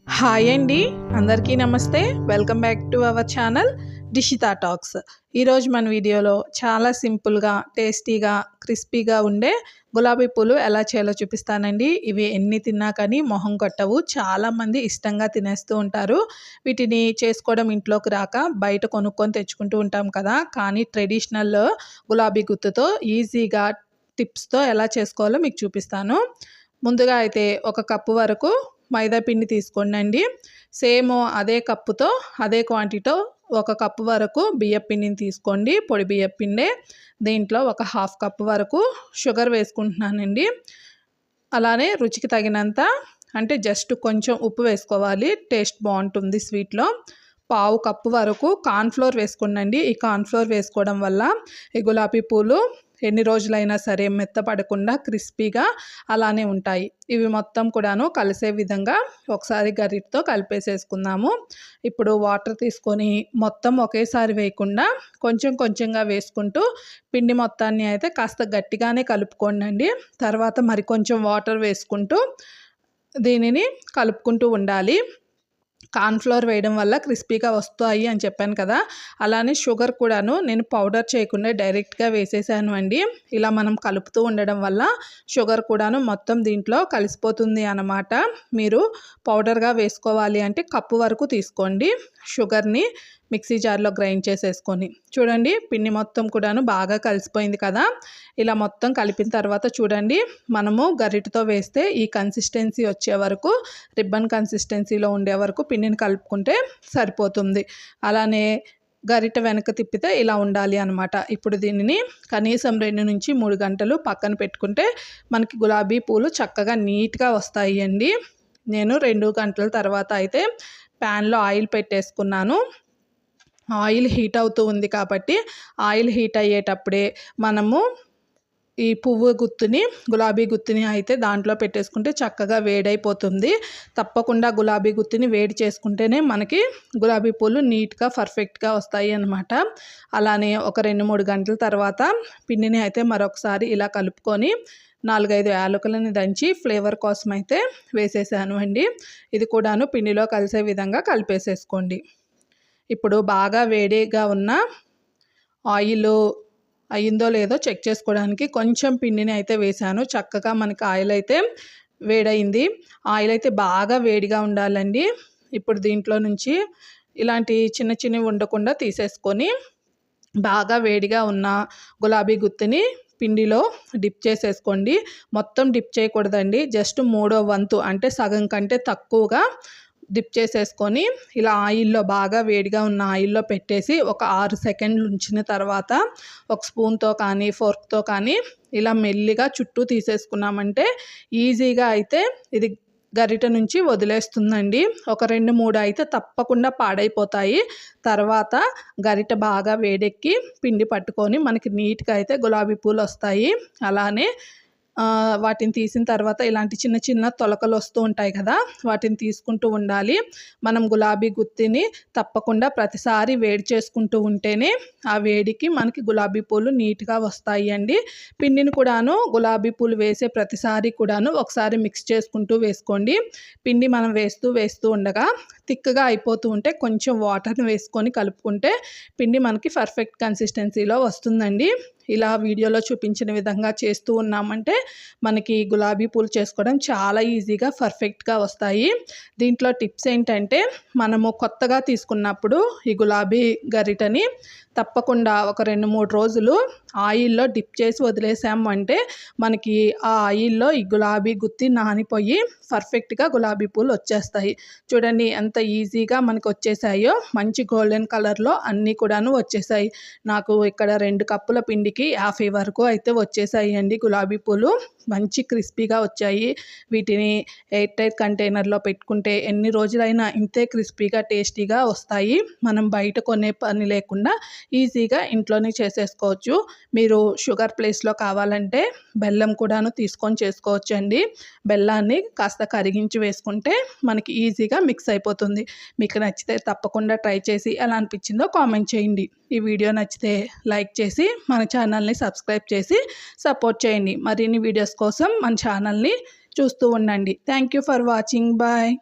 Hi అండి, అందరికీ నమస్తే. Welcome back to our channel Dishita talks. ఈరోజు మన వీడియోలో చాలా సింపుల్గా, టేస్టీగా, క్రిస్పీగా ఉండే గులాబీ పూలు ఎలా చేయాలో చూపిస్తానండి. ఇవి ఎన్ని తిన్నా కానీ మొహం కొట్టవు. చాలామంది ఇష్టంగా తినేస్తూ ఉంటారు. వీటిని చేసుకోవడం ఇంట్లోకి రాక బయట కొనుక్కొని తెచ్చుకుంటూ ఉంటాం కదా. కానీ ట్రెడిషనల్ గులాబీ గుత్తుతో ఈజీగా టిప్స్తో ఎలా చేసుకోవాలో మీకు చూపిస్తాను. ముందుగా అయితే ఒక కప్పు వరకు మైదా పిండి తీసుకోండి. సేమ్ అదే కప్పుతో అదే క్వాంటిటీతో ఒక కప్పు వరకు బియ్యం పిండిని తీసుకోండి. పొడి బియ్యం పిండే. దీంట్లో ఒక హాఫ్ కప్పు వరకు షుగర్ వేసుకుంటున్నానండి. అలానే రుచికి తగినంత, అంటే జస్ట్ కొంచెం ఉప్పు వేసుకోవాలి, టేస్ట్ బాగుంటుంది స్వీట్లో. పావు కప్పు వరకు కార్న్ఫ్లోర్ వేసుకోండి. ఈ కార్న్ఫ్లోర్ వేసుకోవడం వల్ల ఈ గులాబీ పూలు ఎన్ని రోజులైనా సరే మెత్తపడకుండా క్రిస్పీగా అలానే ఉంటాయి. ఇవి మొత్తం కూడాను కలిసే విధంగా ఒకసారి గరిటతో కలిపేసేసుకుందాము. ఇప్పుడు వాటర్ తీసుకొని మొత్తం ఒకేసారి వేయకుండా కొంచెం కొంచెంగా వేసుకుంటూ పిండి మొత్తాన్ని అయితే కాస్త గట్టిగానే కలుపుకోండి. తర్వాత మరి కొంచెం వాటర్ వేసుకుంటూ దీనిని కలుపుకుంటూ ఉండాలి. కార్న్ఫ్లోర్ వేయడం వల్ల క్రిస్పీగా వస్తాయి అని చెప్పాను కదా. అలానే షుగర్ కూడాను నేను పౌడర్ చేయకుండా డైరెక్ట్గా వేసేసాను అండి. ఇలా మనం కలుపుతూ ఉండడం వల్ల షుగర్ కూడాను మొత్తం దీంట్లో కలిసిపోతుంది అన్నమాట. మీరు పౌడర్గా వేసుకోవాలి అంటే కప్పు వరకు తీసుకోండి షుగర్ని, మిక్సీ జార్లో గ్రైండ్ చేసేసుకొని. చూడండి, పిండి మొత్తం కూడాను బాగా కలిసిపోయింది కదా. ఇలా మొత్తం కలిపిన తర్వాత చూడండి, మనము గరిటతో వేస్తే ఈ కన్సిస్టెన్సీ వచ్చే వరకు, రిబ్బన్ కన్సిస్టెన్సీలో ఉండే వరకు పిండిని కలుపుకుంటే సరిపోతుంది. అలానే గరిట వెనక తిప్పితే ఇలా ఉండాలి అనమాట. ఇప్పుడు దీనిని కనీసం 2 నుంచి 3 గంటలు పక్కన పెట్టుకుంటే మనకి గులాబీ పూలు చక్కగా నీట్గా వస్తాయి అండి. నేను 2 గంటల తర్వాత అయితే ప్యాన్లో ఆయిల్ పెట్టేసుకున్నాను. ఆయిల్ హీట్ అవుతూ ఉంది కాబట్టి ఆయిల్ హీట్ అయ్యేటప్పుడే మనము ఈ పువ్వు గుత్తుని, గులాబీ గుత్తిని అయితే దాంట్లో పెట్టేసుకుంటే చక్కగా వేడైపోతుంది. తప్పకుండా గులాబీ గుత్తిని వేడి చేసుకుంటేనే మనకి గులాబీ పూలు నీట్గా పర్ఫెక్ట్గా వస్తాయి అన్నమాట. అలానే ఒక 2-3 గంటల తర్వాత పిండిని అయితే మరొకసారి ఇలా కలుపుకొని 4-5 యాలకులని దంచి ఫ్లేవర్ కోసం అయితే వేసేసాను అండి. ఇది కూడాను పిండిలో కలిసే విధంగా కలిపేసేసుకోండి. ఇప్పుడు బాగా వేడిగా ఉన్న ఆయిల్ అయ్యిందో లేదో చెక్ చేసుకోవడానికి కొంచెం పిండిని అయితే వేసాను. చక్కగా మనకి ఆయిల్ అయితే వేడైంది. ఆయిల్ అయితే బాగా వేడిగా ఉండాలండి. ఇప్పుడు దీంట్లో నుంచి ఇలాంటి చిన్న చిన్నవి ఉండకుండా తీసేసుకొని బాగా వేడిగా ఉన్న గులాబీ గుత్తిని పిండిలో డిప్ చేసేసుకోండి. మొత్తం డిప్ చేయకూడదండి, జస్ట్ 1/3 వంతు అంటే సగం కంటే తక్కువగా డిప్ చేసేసుకొని ఇలా ఆయిల్లో, బాగా వేడిగా ఉన్న ఆయిల్లో పెట్టేసి ఒక 6 సెకండ్లు ఉంచిన తర్వాత ఒక స్పూన్తో కానీ ఫోర్క్తో కానీ ఇలా మెల్లిగా చుట్టూ తీసేసుకున్నామంటే ఈజీగా అయితే ఇది గరిట నుంచి వదిలేస్తుందండి. ఒక 2-3 అయితే తప్పకుండా పాడైపోతాయి. తర్వాత గరిట బాగా వేడెక్కి పిండి పట్టుకొని మనకి నీట్గా అయితే గులాబీ పూలు వస్తాయి. అలానే వాటిని తీసిన తర్వాత ఇలాంటి చిన్న చిన్న తొలకలు వస్తూ ఉంటాయి కదా, వాటిని తీసుకుంటూ ఉండాలి. మనం గులాబీ గుత్తిని తప్పకుండా ప్రతిసారి వేడి చేసుకుంటూ ఉంటేనే ఆ వేడికి మనకి గులాబీ పూలు నీట్గా వస్తాయి అండి. పిండిని కూడాను గులాబీ పూలు వేసే ప్రతిసారి కూడాను ఒకసారి మిక్స్ చేసుకుంటూ వేసుకోండి. పిండి మనం వేస్తూ ఉండగా థిక్గా అయిపోతూ ఉంటే కొంచెం వాటర్ని వేసుకొని కలుపుకుంటే పిండి మనకి పర్ఫెక్ట్ కన్సిస్టెన్సీలో వస్తుందండి. ఇలా వీడియోలో చూపించిన విధంగా చేస్తూ ఉన్నామంటే మనకి గులాబీ పూలు చేసుకోవడం చాలా ఈజీగా పర్ఫెక్ట్గా వస్తాయి. దీంట్లో టిప్స్ ఏంటంటే, మనము కొత్తగా తీసుకున్నప్పుడు ఈ గులాబీ గరిటని తప్పకుండా ఒక 2-3 రోజులు ఆయిల్లో డిప్ చేసి వదిలేసాము అంటే మనకి ఆ ఆయిల్లో ఈ గులాబీ గుత్తి నానిపోయి పర్ఫెక్ట్గా గులాబీ పూలు వచ్చేస్తాయి. చూడండి ఎంత ఈజీగా మనకు వచ్చేసాయో, మంచి గోల్డెన్ కలర్లో అన్నీ కూడాను వచ్చేసాయి. నాకు ఇక్కడ 2 కప్పుల పిండికి 50 వరకు అయితే వచ్చేసాయి అండి గులాబీ పూలు. మంచి క్రిస్పీగా వచ్చాయి. వీటిని ఎయిర్ టైట్ కంటైనర్లో పెట్టుకుంటే ఎన్ని రోజులైనా ఇంతే క్రిస్పీగా, టేస్టీగా వస్తాయి. మనం బయట కొనే పని లేకుండా ఈజీగా ఇంట్లోనే చేసేసుకోవచ్చు. మీరు షుగర్ ప్లేస్లో కావాలంటే బెల్లం కూడాను తీసుకొని చేసుకోవచ్చు అండి. బెల్లాన్ని కాస్త కరిగించి వేసుకుంటే మనకి ఈజీగా మిక్స్ అయిపోతుంది. మీకు నచ్చితే తప్పకుండా ట్రై చేసి ఎలా అనిపించిందో కామెంట్ చేయండి. ఈ వీడియో నచ్చితే లైక్ చేసి మన ఛానల్ని సబ్స్క్రైబ్ చేసి సపోర్ట్ చేయండి. మరిన్ని వీడియోస్ కోసం మన ఛానల్ని చూస్తూ ఉండండి. Thank you for watching. Bye.